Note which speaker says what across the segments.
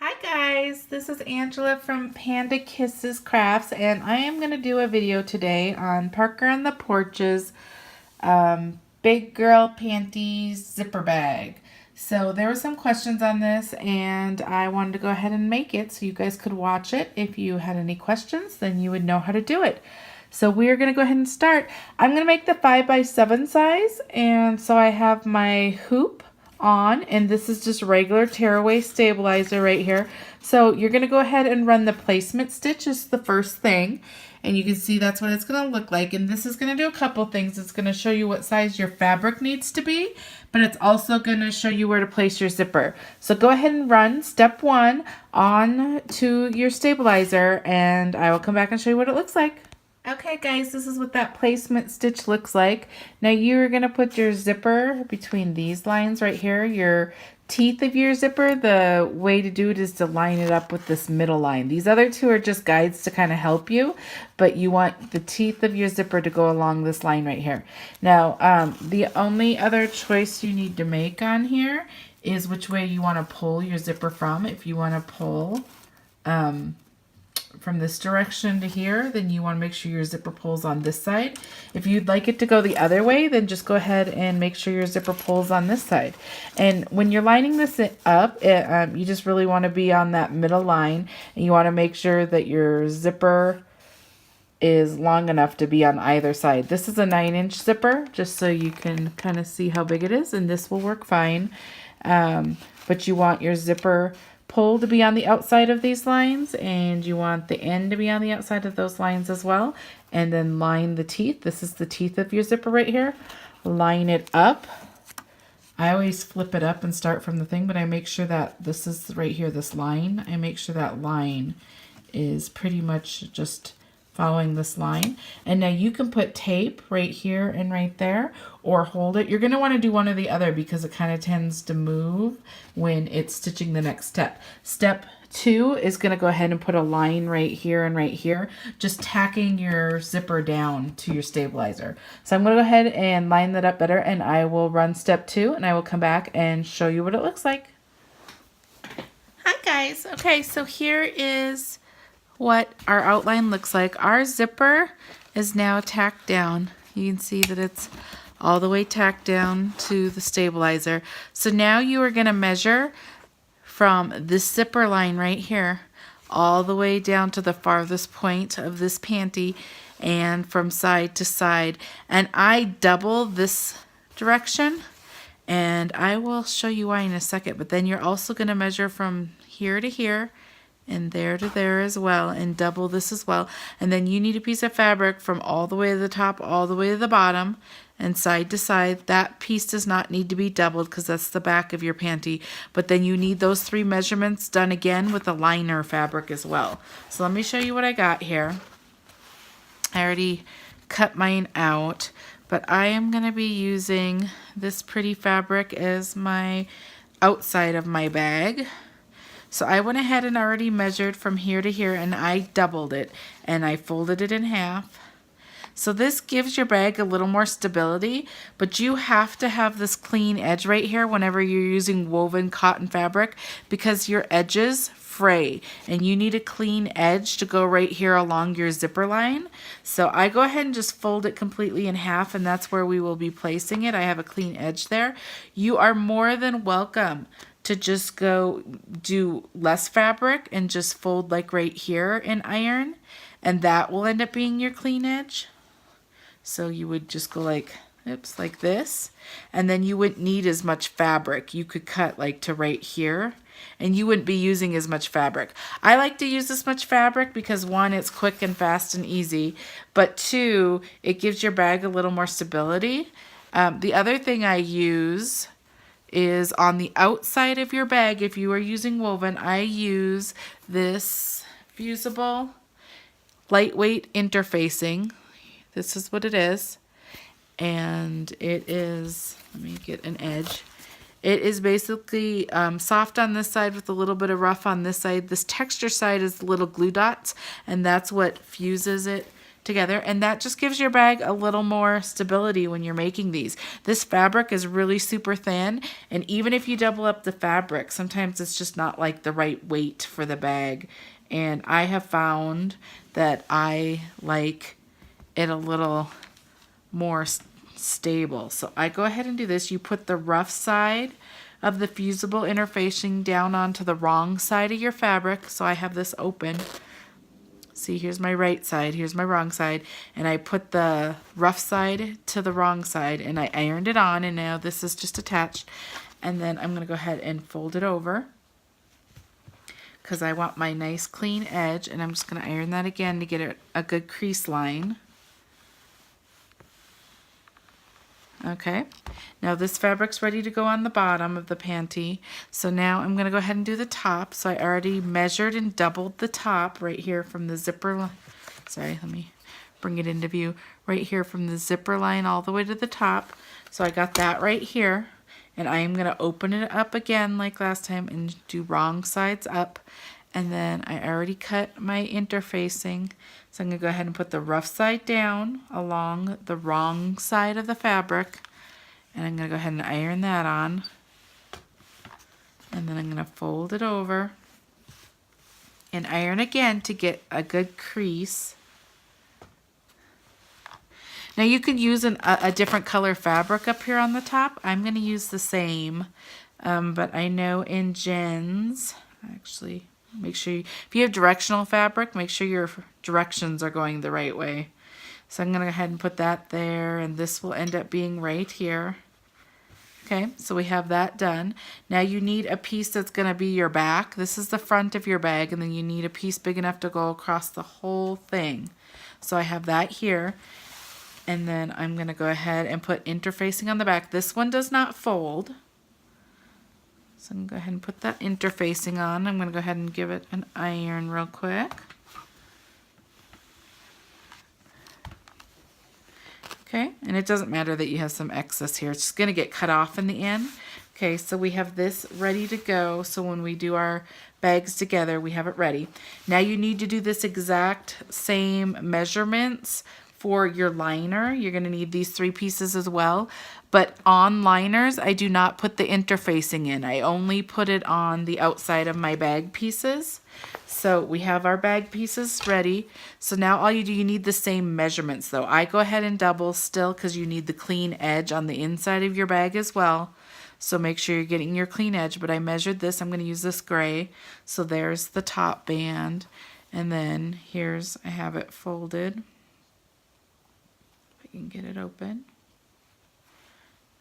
Speaker 1: Hi guys, this is Angela from Panda-Kisses Crafts, and I am going to do a video today on Parker and the Porch's Big Girl Panties Zipper Bag. So there were some questions on this, and I wanted to go ahead and make it so you guys could watch it. If you had any questions, then you would know how to do it. So we are going to go ahead and start. I'm going to make the 5x7 size, and so I have my hoop on, and this is just regular tearaway stabilizer right here. So you're going to go ahead and run the placement stitch is the first thing, and you can see that's what it's going to look like. And this is going to do a couple things. It's going to show you what size your fabric needs to be, but it's also going to show you where to place your zipper. So go ahead and run step 1 on to your stabilizer, and I will come back and show you what it looks like. Okay guys, this is what that placement stitch looks like. Now you're going to put your zipper between these lines right here, your teeth of your zipper. The way to do it is to line it up with this middle line. These other two are just guides to kind of help you, but you want the teeth of your zipper to go along this line right here. Now, the only other choice you need to make on here is which way you want to pull your zipper from. If you want to pull from this direction to here, then you want to make sure your zipper pulls on this side. If you'd like it to go the other way, then just go ahead and make sure your zipper pulls on this side. And when you're lining this up, you just really want to be on that middle line, and you want to make sure that your zipper is long enough to be on either side. This is a 9-inch zipper, just so you can kind of see how big it is, and this will work fine. But you want your zipper pull to be on the outside of these lines, and you want the end to be on the outside of those lines as well. And then line the teeth. This is the teeth of your zipper right here. Line it up. I always flip it up and start from the thing, but I make sure that this is right here, this line. I make sure that line is pretty much just following this line. And now you can put tape right here and right there, or hold it. You're going to want to do one or the other because it kind of tends to move when it's stitching the next step. Step 2 is going to go ahead and put a line right here and right here, just tacking your zipper down to your stabilizer. So I'm going to go ahead and line that up better, and I will run step 2, and I will come back and show you what it looks like. Hi guys. Okay, so here is what our outline looks like. Our zipper is now tacked down. You can see that it's all the way tacked down to the stabilizer. So now you are going to measure from this zipper line right here all the way down to the farthest point of this panty, and from side to side. And I double this direction, and I will show you why in a second. But then you're also going to measure from here to here and there to there as well, and double this as well. And then you need a piece of fabric from all the way to the top all the way to the bottom and side to side. That piece does not need to be doubled because that's the back of your panty, but then you need those 3 measurements done again with the liner fabric as well. So let me show you what I got here. I already cut mine out, but I am going to be using this pretty fabric as my outside of my bag. So I went ahead and already measured from here to here, and I doubled it, and I folded it in half. So this gives your bag a little more stability, but you have to have this clean edge right here whenever you're using woven cotton fabric, because your edges fray, and you need a clean edge to go right here along your zipper line. So I go ahead and just fold it completely in half, and that's where we will be placing it. I have a clean edge there. You are more than welcome to just go do less fabric and just fold like right here and iron, and that will end up being your clean edge. So you would just go like, oops, like this, and then you wouldn't need as much fabric. You could cut like to right here, and you wouldn't be using as much fabric. I like to use this much fabric because 1, it's quick and fast and easy, but 2, it gives your bag a little more stability. The other thing I use is on the outside of your bag. If you are using woven, I use this fusible lightweight interfacing. This is what it is, and it is, let me get an edge. It is basically soft on this side with a little bit of rough on this side. This texture side is little glue dots, and that's what fuses it together, and that just gives your bag a little more stability when you're making these. This fabric is really super thin, and even if you double up the fabric, sometimes it's just not like the right weight for the bag. And I have found that I like it a little more stable. So I go ahead and do this. You put the rough side of the fusible interfacing down onto the wrong side of your fabric. So I have this open. See, here's my right side, here's my wrong side, and I put the rough side to the wrong side, and I ironed it on, and now this is just attached. And then I'm going to go ahead and fold it over because I want my nice clean edge, and I'm just going to iron that again to get a good crease line. Okay, now this fabric's ready to go on the bottom of the panty. So now I'm going to go ahead and do the top. So I already measured and doubled the top right here from the zipper. Sorry, let me bring it into view. Right here from the zipper line all the way to the top. So I got that right here. And I am going to open it up again like last time and do wrong sides up. And then I already cut my interfacing. So I'm going to go ahead and put the rough side down along the wrong side of the fabric. And I'm going to go ahead and iron that on. And then I'm going to fold it over and iron again to get a good crease. Now you could use a different color fabric up here on the top. I'm going to use the same, but I know in Jen's, actually, make sure if you have directional fabric, make sure your directions are going the right way. So I'm going to go ahead and put that there, and this will end up being right here. Okay, so we have that done. Now you need a piece that's going to be your back. This is the front of your bag, and then you need a piece big enough to go across the whole thing. So I have that here. And then I'm going to go ahead and put interfacing on the back. This one does not fold. So I'm going to go ahead and put that interfacing on. I'm going to go ahead and give it an iron real quick. Okay, and it doesn't matter that you have some excess here. It's just going to get cut off in the end. Okay, so we have this ready to go. So when we do our bags together, we have it ready. Now you need to do this exact same measurements for your liner. You're going to need these 3 pieces as well. But on liners, I do not put the interfacing in. I only put it on the outside of my bag pieces. So we have our bag pieces ready. So now all you do, you need the same measurements though. I go ahead and double still because you need the clean edge on the inside of your bag as well. So make sure you're getting your clean edge. But I measured this. I'm going to use this gray. So there's the top band. And then here's, I have it folded. You can get it open.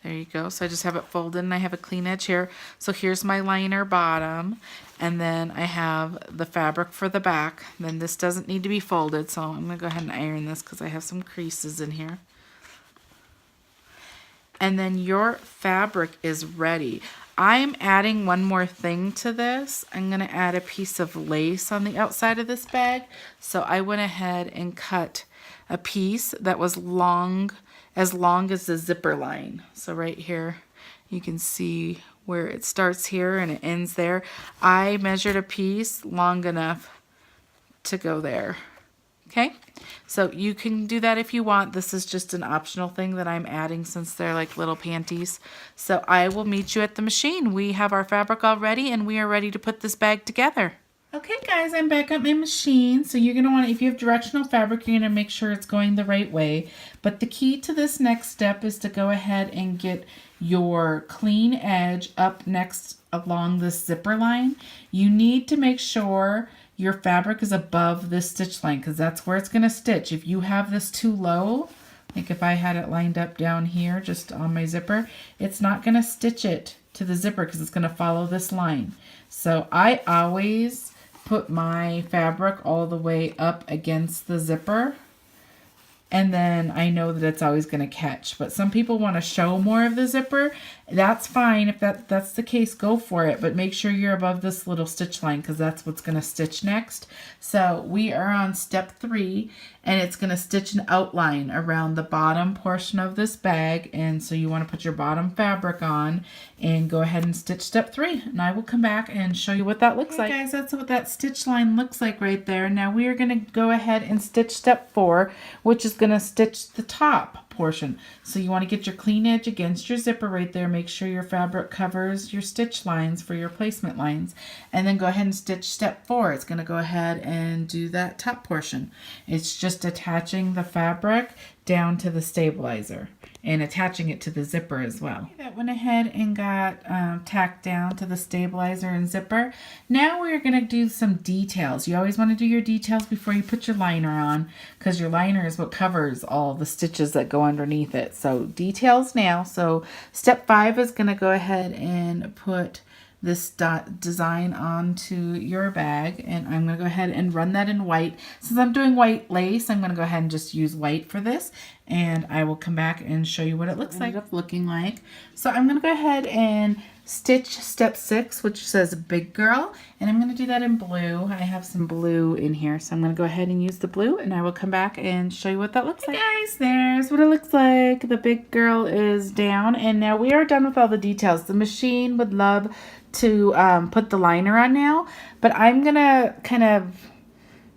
Speaker 1: There you go. So I just have it folded and I have a clean edge here. So here's my liner bottom, and then I have the fabric for the back. Then this doesn't need to be folded, so I'm going to go ahead and iron this because I have some creases in here. And then your fabric is ready. I'm adding one more thing to this. I'm going to add a piece of lace on the outside of this bag. So I went ahead and cut a piece that was as long as the zipper line. So right here, you can see where it starts here and it ends there. I measured a piece long enough to go there. Okay, so you can do that if you want. This is just an optional thing that I'm adding since they're like little panties. So I will meet you at the machine. We have our fabric all ready and we are ready to put this bag together. Okay guys, I'm back at my machine. So you're going to want to, if you have directional fabric, you're going to make sure it's going the right way. But the key to this next step is to go ahead and get your clean edge up next along this zipper line. You need to make sure your fabric is above this stitch line because that's where it's going to stitch. If you have this too low, like if I had it lined up down here just on my zipper, it's not going to stitch it to the zipper because it's going to follow this line. So I always put my fabric all the way up against the zipper, and then I know that it's always going to catch. But some people want to show more of the zipper. That's fine. If that's the case, go for it. But make sure you're above this little stitch line because that's what's going to stitch next. So we are on step 3, and it's going to stitch an outline around the bottom portion of this bag. And so you want to put your bottom fabric on and go ahead and stitch step 3, and I will come back and show you what that looks like. Guys, that's what that stitch line looks like right there. Now we are going to go ahead and stitch step 4, which is going to stitch the top portion. So you want to get your clean edge against your zipper right there. Make sure your fabric covers your stitch lines for your placement lines, and then go ahead and stitch step 4. It's going to go ahead and do that top portion. It's just attaching the fabric down to the stabilizer and attaching it to the zipper as well. That went ahead and got tacked down to the stabilizer and zipper. Now we're going to do some details. You always want to do your details before you put your liner on, because your liner is what covers all the stitches that go underneath it. So details now. So step 5 is going to go ahead and put this design onto your bag, and I'm going to go ahead and run that in white. Since I'm doing white lace, I'm going to go ahead and just use white for this, and I will come back and show you what it looks looking like. So I'm going to go ahead and stitch step 6, which says big girl, and I'm going to do that in blue. I have some blue in here, so I'm going to go ahead and use the blue, and I will come back and show you what that looks like. Guys, there's what it looks like. The big girl is down, and now we are done with all the details. The machine would love to put the liner on now, but I'm gonna kind of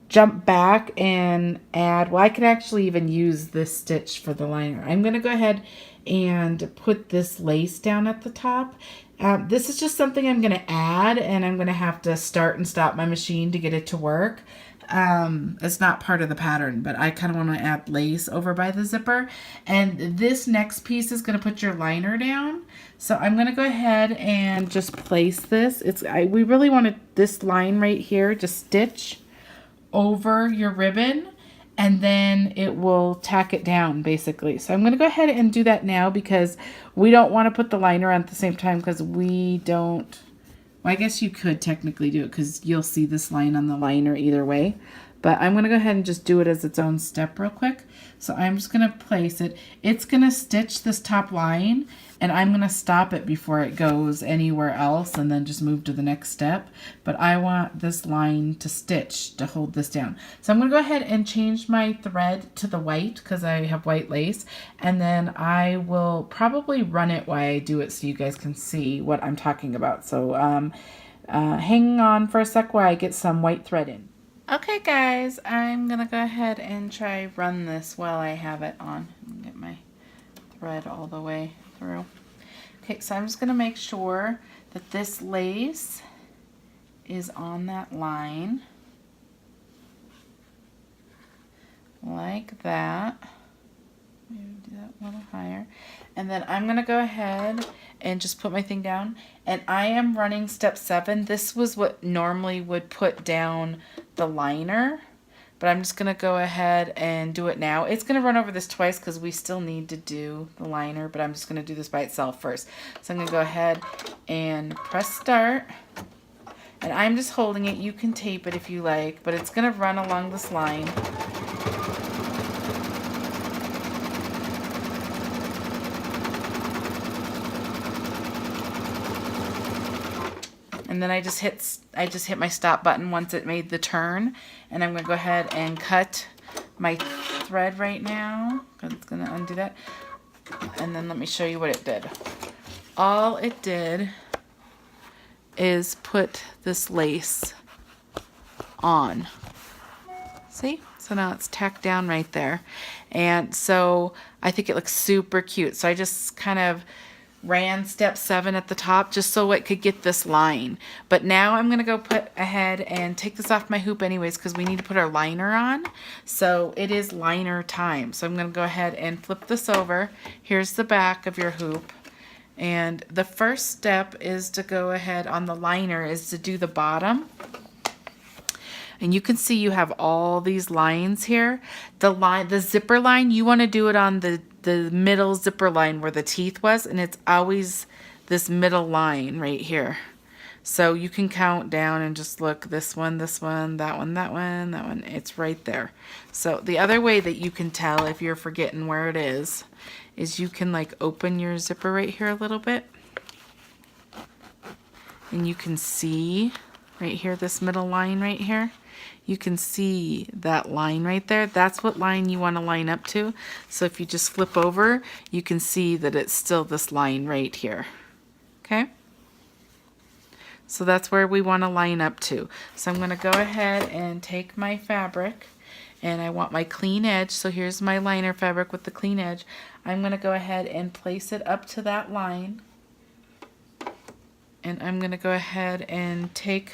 Speaker 1: jump back and add, well, I could actually even use this stitch for the liner. I'm gonna go ahead and put this lace down at the top. This is just something I'm gonna add, and I'm gonna have to start and stop my machine to get it to work. It's not part of the pattern, but I kind of want to add lace over by the zipper. And this next piece is going to put your liner down. So I'm going to go ahead and just place this. We really wanted this line right here, just stitch over your ribbon, and then it will tack it down basically. So I'm going to go ahead and do that now, because we don't want to put the liner on at the same time, because we don't. Well, I guess you could technically do it, because you'll see this line on the liner either way. But I'm going to go ahead and just do it as its own step real quick. So I'm just going to place it. It's going to stitch this top line, and I'm going to stop it before it goes anywhere else and then just move to the next step. But I want this line to stitch to hold this down. So I'm going to go ahead and change my thread to the white, because I have white lace. And then I will probably run it while I do it so you guys can see what I'm talking about. So hang on for a sec while I get some white thread in. Okay guys, I'm gonna go ahead and try run this while I have it on. Get my thread all the way through. Okay, so I'm just gonna make sure that this lace is on that line. Like that. Maybe do that a little higher. And then I'm gonna go ahead and just put my thing down. And I am running step 7. This was what normally would put down the liner, but I'm just gonna go ahead and do it now. It's gonna run over this twice because we still need to do the liner, but I'm just gonna do this by itself first. So I'm gonna go ahead and press start, and I'm just holding it. You can tape it if you like, but it's gonna run along this line. And then I just hit my stop button once it made the turn, and I'm gonna go ahead and cut my thread right now, because it's gonna undo that. And then let me show you what it did. All it did is put this lace on. See? So now it's tacked down right there. And so I think it looks super cute. So I just kind of ran step 7 at the top just so it could get this line. But now I'm gonna go put ahead and take this off my hoop anyways, because we need to put our liner on. So it is liner time. So I'm gonna go ahead and flip this over. Here's the back of your hoop. And the first step is to go ahead on the liner is to do the bottom. And you can see you have all these lines here. The zipper line, you want to do it on the middle zipper line where the teeth was, and it's always this middle line right here. So you can count down and just look, this one, that one, that one, it's right there. So the other way that you can tell if you're forgetting where it is you can like open your zipper right here a little bit, and you can see right here, this middle line right here. you can see that line right there. That's what line you want to line up to. So if you just flip over, you can see that it's still this line right here. Okay? So that's where we want to line up to. So I'm going to go ahead and take my fabric, and I want my clean edge. So here's my liner fabric with the clean edge. I'm going to go ahead and place it up to that line. And I'm going to go ahead and take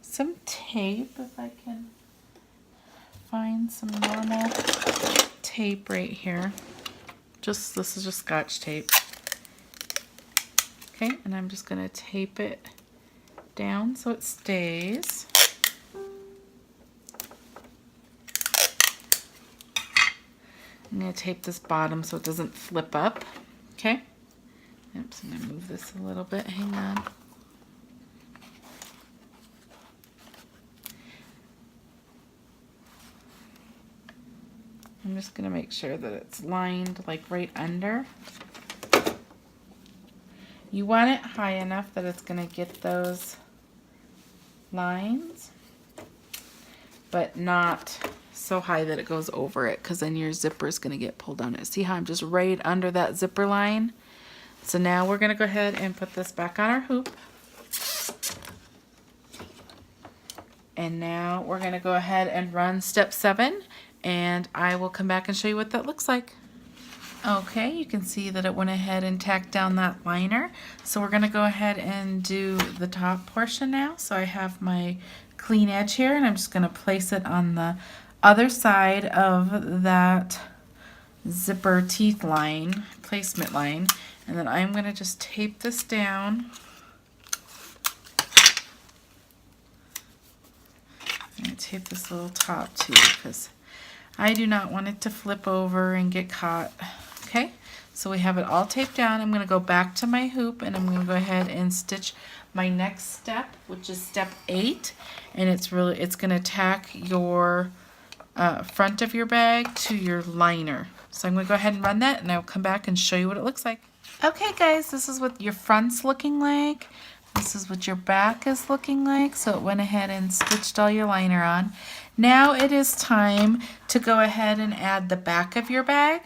Speaker 1: some tape, if I can find some normal tape right here. This is just Scotch tape. Okay, and I'm just going to tape it down so it stays. I'm going to tape this bottom so it doesn't flip up. Okay. Oops, I'm going to move this a little bit. Hang on. I'm just going to make sure that it's lined like right under. You want it high enough that it's going to get those lines, but not so high that it goes over it, because then your zipper is going to get pulled on it. See how I'm just right under that zipper line? So now we're going to go ahead and put this back on our hoop. And now we're going to go ahead and run step 7, and I will come back and show you what that looks like. Okay, you can see that it went ahead and tacked down that liner. So we're going to go ahead and do the top portion now. So I have my clean edge here, and I'm just going to place it on the other side of that zipper teeth line, placement line. And then I'm going to just tape this down. I'm going to tape this little top too, because I do not want it to flip over and get caught. Okay, so we have it all taped down. I'm going to go back to my hoop, and I'm going to go ahead and stitch my next step, which is step 8, and it's going to tack your front of your bag to your liner. So I'm going to go ahead and run that, and I'll come back and show you what it looks like. Okay guys, this is what your front's looking like. This is what your back is looking like. So it went ahead and stitched all your liner on. Now it is time to go ahead and add the back of your bag.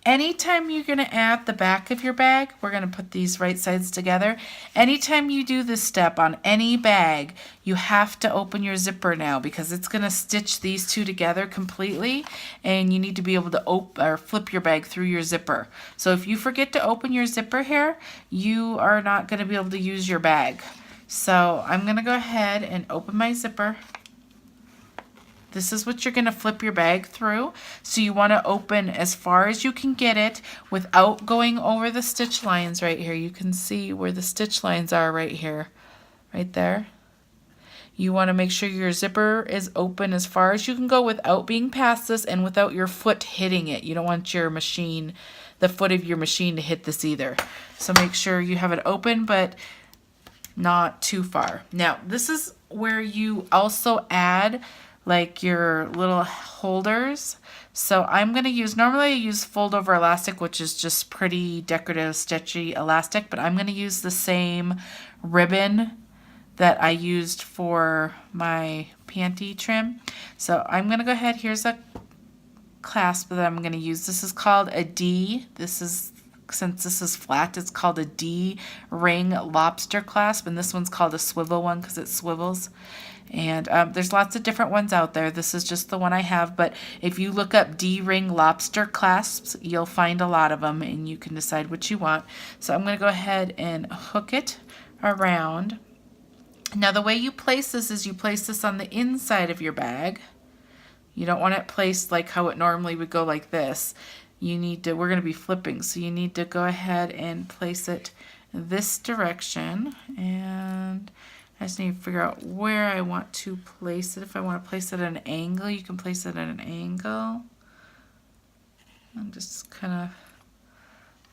Speaker 1: Anytime you're going to add the back of your bag, we're going to put these right sides together. Anytime you do this step on any bag, you have to open your zipper now, because it's going to stitch these two together completely, and you need to be able to open or flip your bag through your zipper. So if you forget to open your zipper here, you are not going to be able to use your bag. So I'm going to go ahead and open my zipper. This is what you're going to flip your bag through. So you want to open as far as you can get it without going over the stitch lines right here. You can see where the stitch lines are right here, right there. You want to make sure your zipper is open as far as you can go without being past this and without your foot hitting it. You don't want your machine, the foot of your machine, to hit this either. So make sure you have it open, but not too far. Now, this is where you also add like your little holders. So I'm going to use, normally I use fold over elastic, which is just pretty decorative stitchy elastic, but I'm going to use the same ribbon that I used for my panty trim. So I'm going to go ahead, here's a clasp that I'm going to use. This is called a D. This is, since this is flat, it's called a D ring lobster clasp, and this one's called a swivel one because it swivels. And there's lots of different ones out there. This is just the one I have, but if you look up D-ring lobster clasps, you'll find a lot of them, and you can decide what you want. So I'm going to go ahead and hook it around. Now the way you place this is you place this on the inside of your bag. You don't want it placed like how it normally would go like this. You need to, we're going to be flipping, so you need to go ahead and place it this direction, and I just need to figure out where I want to place it. If I want to place it at an angle, you can place it at an angle. I'm just kind of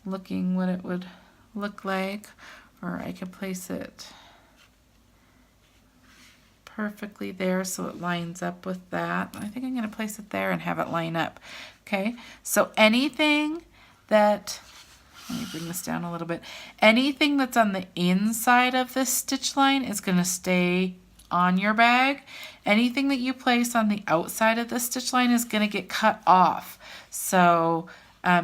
Speaker 1: looking what it would look like, or I could place it perfectly there so it lines up with that. I think I'm going to place it there and have it line up. Okay, so anything that, let me bring this down a little bit. Anything that's on the inside of this stitch line is going to stay on your bag, anything that you place on the outside of the stitch line is going to get cut off. So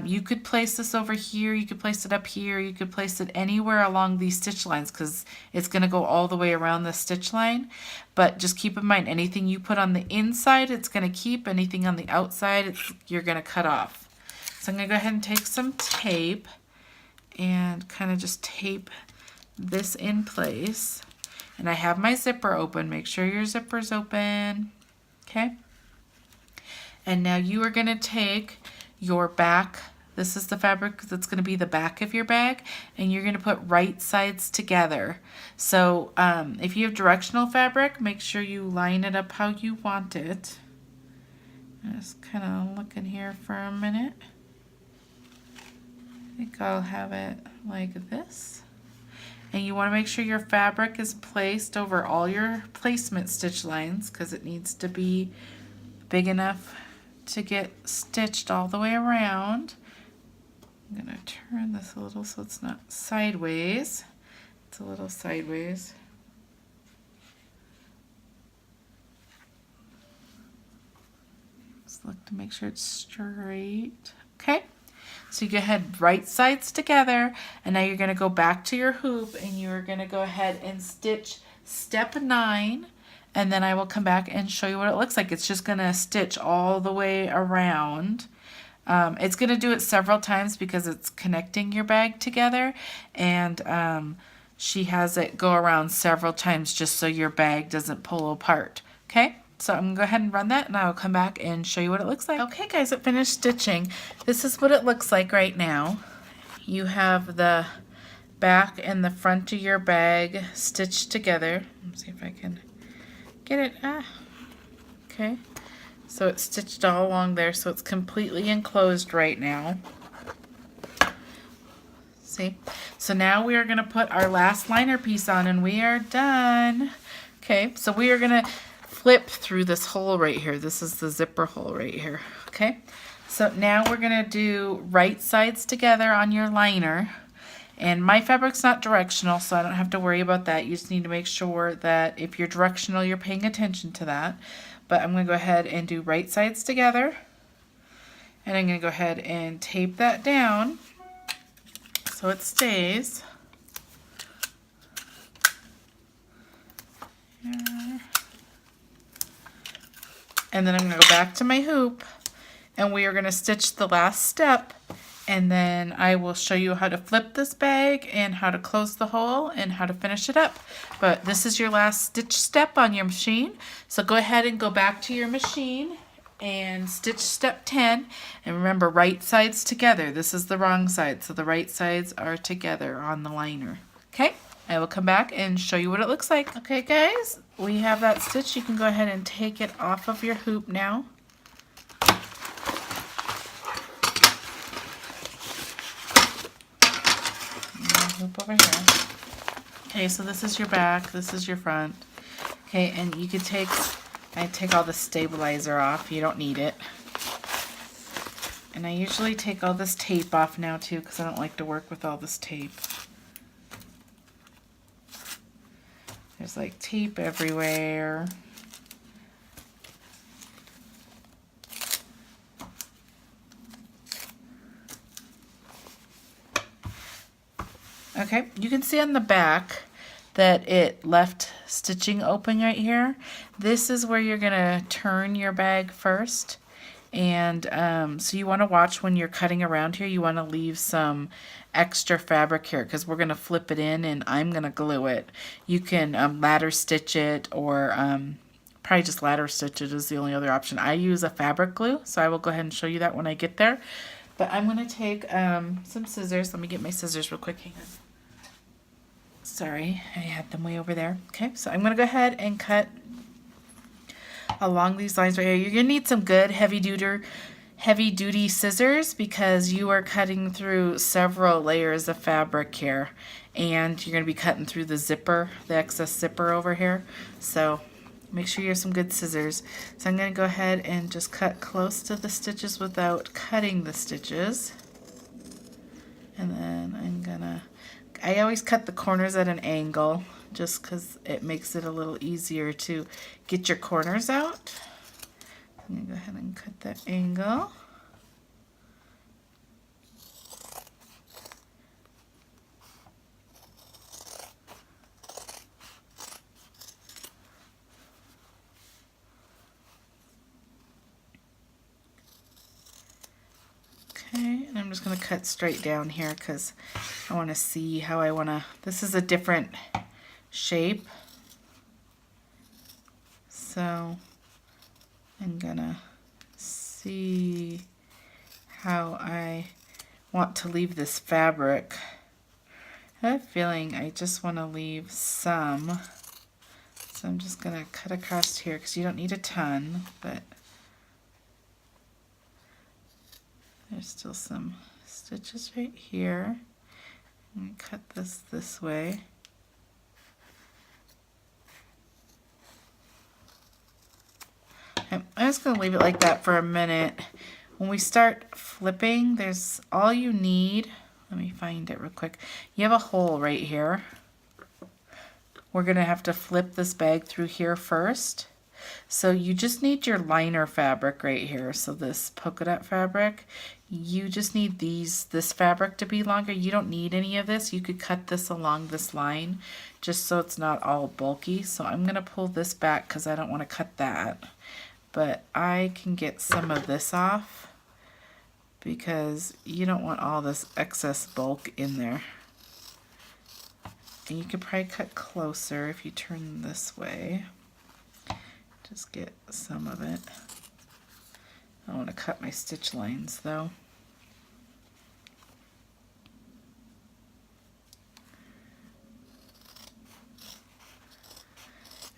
Speaker 1: you could place this over here, you could place it up here, you could place it anywhere along these stitch lines because it's going to go all the way around the stitch line. But just keep in mind, anything you put on the inside, it's going to keep. Anything on the outside, you're going to cut off. So I'm going to go ahead and take some tape and kind of just tape this in place. And I have my zipper open. Make sure your zipper's open. Okay. And now you are going to take your back. This is the fabric that's going to be the back of your bag, and you're going to put right sides together. So if you have directional fabric, make sure you line it up how you want it. Just kind of looking here for a minute. I think I'll have it like this. And you want to make sure your fabric is placed over all your placement stitch lines because it needs to be big enough to get stitched all the way around. I'm going to turn this a little so it's not sideways. It's a little sideways. Just look to make sure it's straight. Okay. So you go ahead, right sides together, and now you're going to go back to your hoop and you're going to go ahead and stitch step 9, and then I will come back and show you what it looks like. It's just going to stitch all the way around. It's going to do it several times because it's connecting your bag together, and she has it go around several times just so your bag doesn't pull apart. Okay? So I'm going to go ahead and run that, and I will come back and show you what it looks like. Okay guys, it finished stitching. This is what it looks like right now. You have the back and the front of your bag stitched together. Let's see if I can get it. Okay. So it's stitched all along there, so it's completely enclosed right now. See? So now we are going to put our last liner piece on, and we are done. Okay, so we are going to flip through this hole right here. This is the zipper hole right here. Okay, so now we're going to do right sides together on your liner. And my fabric's not directional, so I don't have to worry about that. You just need to make sure that if you're directional, you're paying attention to that. But I'm going to go ahead and do right sides together. And I'm going to go ahead and tape that down so it stays. Here. And then I'm going to go back to my hoop, and we are going to stitch the last step, and then I will show you how to flip this bag and how to close the hole and how to finish it up. But this is your last stitch step on your machine, so go ahead and go back to your machine and stitch step 10, and remember, right sides together. This is the wrong side, so the right sides are together on the liner. Okay, I will come back and show you what it looks like. Okay guys, we have that stitch. You can go ahead and take it off of your hoop now. Hoop over here. Okay, so this is your back, this is your front. Okay, and you could take, I take all the stabilizer off. You don't need it. And I usually take all this tape off now too because I don't like to work with all this tape. There's like tape everywhere. Okay, you can see on the back that it left stitching open right here. This is where you're gonna turn your bag first. And so you want to watch when you're cutting around here. You want to leave some extra fabric here because we're going to flip it in and I'm going to glue it. You can ladder stitch it, or probably just ladder stitch it is the only other option. I use a fabric glue, so I will go ahead and show you that when I get there. But I'm going to take some scissors. Let me get my scissors real quick. Hang on. Sorry, I had them way over there. Okay, so I'm going to go ahead and cut along these lines right here. You're going to need some good heavy duty scissors because you are cutting through several layers of fabric here, and you're going to be cutting through the zipper, the excess zipper over here. So make sure you have some good scissors. So I'm going to go ahead and just cut close to the stitches without cutting the stitches. And then I always cut the corners at an angle just because it makes it a little easier to get your corners out. I'm going to go ahead and cut that angle. Okay, and I'm just going to cut straight down here because I want to see how I want to, this is a different shape. So I'm going to see how I want to leave this fabric. I have a feeling I just want to leave some. So I'm just going to cut across here because you don't need a ton, but there's still some stitches right here. I'm going to cut this way. I'm just going to leave it like that for a minute. When we start flipping, there's all you need. Let me find it real quick. You have a hole right here. We're going to have to flip this bag through here first. So you just need your liner fabric right here. So this polka dot fabric, you just need this fabric to be longer. You don't need any of this. You could cut this along this line just so it's not all bulky. So I'm going to pull this back because I don't want to cut that. But I can get some of this off because you don't want all this excess bulk in there. And you could probably cut closer if you turn this way. Just get some of it. I don't want to cut my stitch lines though.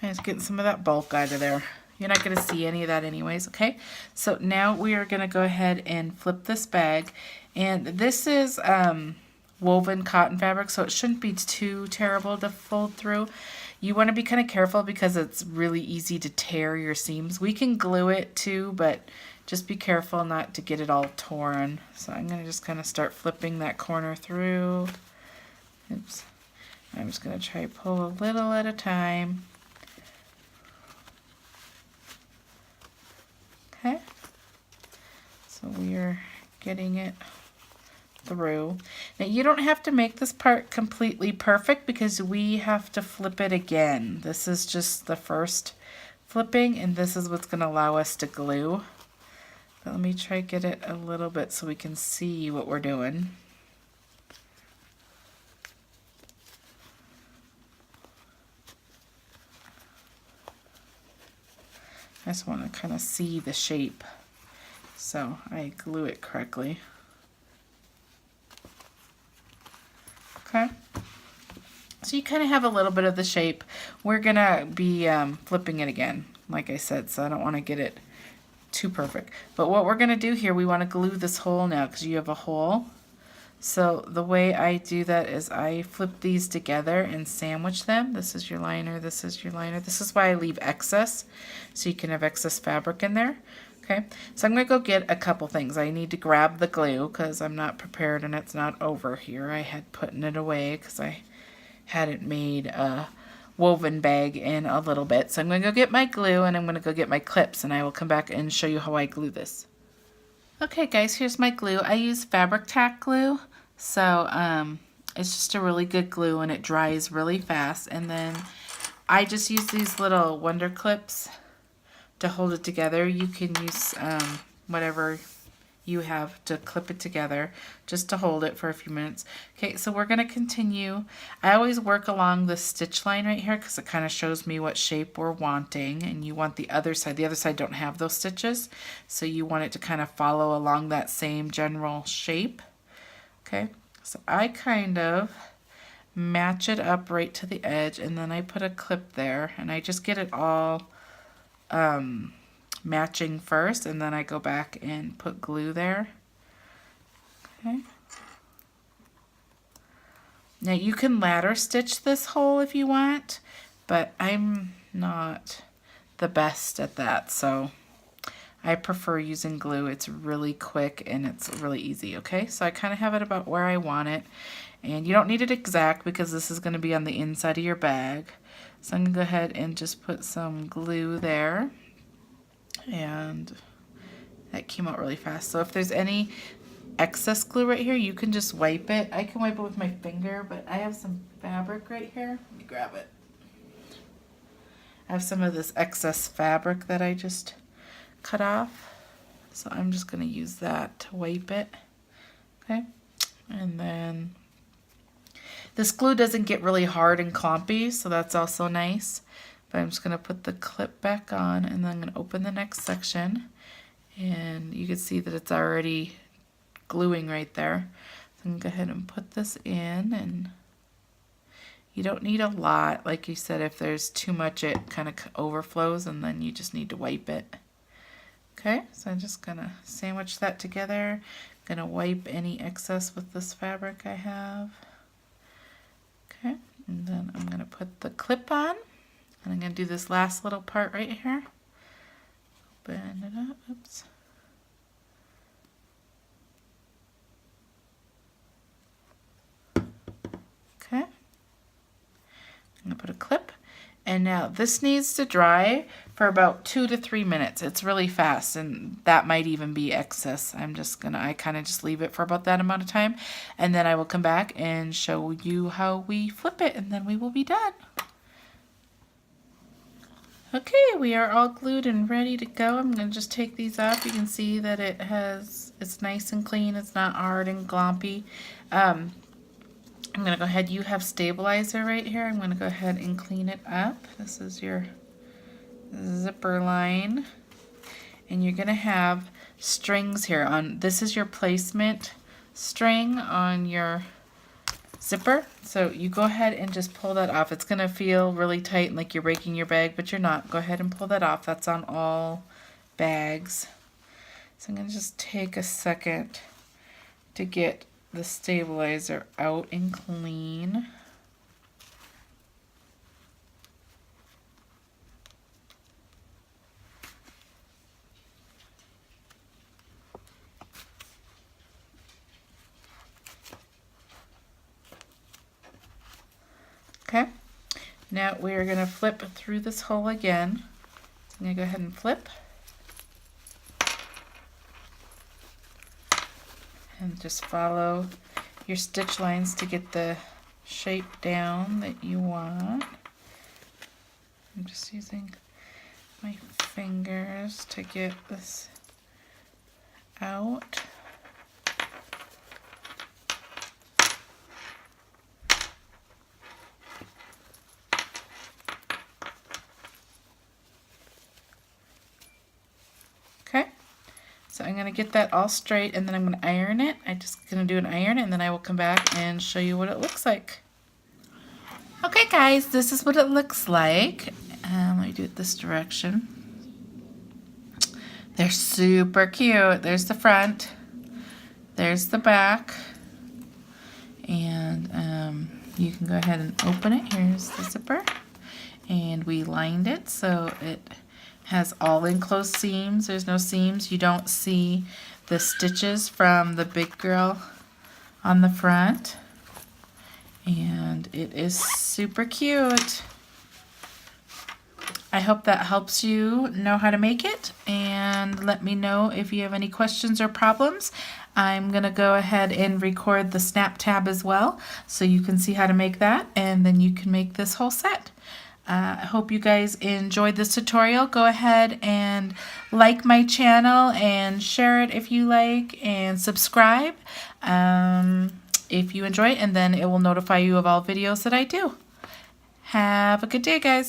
Speaker 1: And just getting some of that bulk out of there. You're not going to see any of that anyways, okay? So now we are going to go ahead and flip this bag. And this is woven cotton fabric, so it shouldn't be too terrible to fold through. You want to be kind of careful because it's really easy to tear your seams. We can glue it too, but just be careful not to get it all torn. So I'm going to just kind of start flipping that corner through. Oops. I'm just going to try to pull a little at a time. Okay, so we are getting it through. Now you don't have to make this part completely perfect because we have to flip it again. This is just the first flipping and this is what's going to allow us to glue. But let me try to get it a little bit so we can see what we're doing. I just want to kind of see the shape so I glue it correctly. Okay, so you kind of have a little bit of the shape. We're going to be flipping it again, like I said, so I don't want to get it too perfect. But what we're going to do here, we want to glue this hole now because you have a hole. So the way I do that is I flip these together and sandwich them. This is your liner, this is your liner. This is why I leave excess, so you can have excess fabric in there. Okay, so I'm going to go get a couple things. I need to grab the glue because I'm not prepared and it's not over here. I had putting it away because I hadn't made a woven bag in a little bit. So I'm going to go get my glue and I'm going to go get my clips and I will come back and show you how I glue this. Okay guys, here's my glue. I use fabric tack glue, so it's just a really good glue and it dries really fast. And then I just use these little wonder clips to hold it together. You can use whatever you have to clip it together just to hold it for a few minutes. Okay, so we're going to continue. I always work along the stitch line right here because it kind of shows me what shape we're wanting, and you want the other side. The other side don't have those stitches, so you want it to kind of follow along that same general shape. Okay, so I kind of match it up right to the edge, and then I put a clip there, and I just get it all matching first, and then I go back and put glue there. Okay. Now you can ladder stitch this hole if you want, but I'm not the best at that, so I prefer using glue. It's really quick and it's really easy. Okay, so I kind of have it about where I want it, And you don't need it exact because this is going to be on the inside of your bag. So I'm going to go ahead and just put some glue there. And that came out really fast. So if there's any excess glue right here, you can just wipe it. I can wipe it with my finger, but I have some fabric right here. Let me grab it. I have some of this excess fabric that I just cut off. So I'm just going to use that to wipe it. Okay. And then this glue doesn't get really hard and clumpy, so that's also nice. But I'm just going to put the clip back on, and then I'm going to open the next section. And you can see that it's already gluing right there. So I'm going to go ahead and put this in, and you don't need a lot. Like you said, if there's too much, it kind of overflows, and then you just need to wipe it. Okay, so I'm just going to sandwich that together. I'm going to wipe any excess with this fabric I have. Okay, and then I'm going to put the clip on, and I'm going to do this last little part right here. Open it up, oops. Okay, I'm going to put a clip, and now this needs to dry for about 2 to 3 minutes. It's really fast, and that might even be excess. I kind of just leave it for about that amount of time, and then I will come back and show you how we flip it, and then we will be done. Okay, we are all glued and ready to go. I'm going to just take these off. You can see that it's nice and clean. It's not hard and glompy. I'm going to go ahead. You have stabilizer right here. I'm going to go ahead and clean it up. This is your zipper line. And you're going to have strings here. This is your placement string on your zipper. So you go ahead and just pull that off. It's going to feel really tight and like you're breaking your bag, but you're not. Go ahead and pull that off. That's on all bags. So I'm going to just take a second to get the stabilizer out and clean. Okay, now we are going to flip through this hole again. So I'm going to go ahead and flip. And just follow your stitch lines to get the shape down that you want. I'm just using my fingers to get this out. Okay, so I'm going to get that all straight, and then I'm going to iron it. I'm just going to do an iron, and then I will come back and show you what it looks like. Okay guys, this is what it looks like. Let me do it this direction. They're super cute. There's the front, there's the back, and you can go ahead and open it. Here's the zipper, and we lined it so it has all enclosed seams. There's no seams. You don't see the stitches from the big girl on the front. And it is super cute. I hope that helps you know how to make it, and let me know if you have any questions or problems. I'm going to go ahead and record the snap tab as well so you can see how to make that, and then you can make this whole set. I hope you guys enjoyed this tutorial. Go ahead and like my channel and share it if you like, and subscribe if you enjoy it, and then it will notify you of all videos that I do. Have a good day, guys.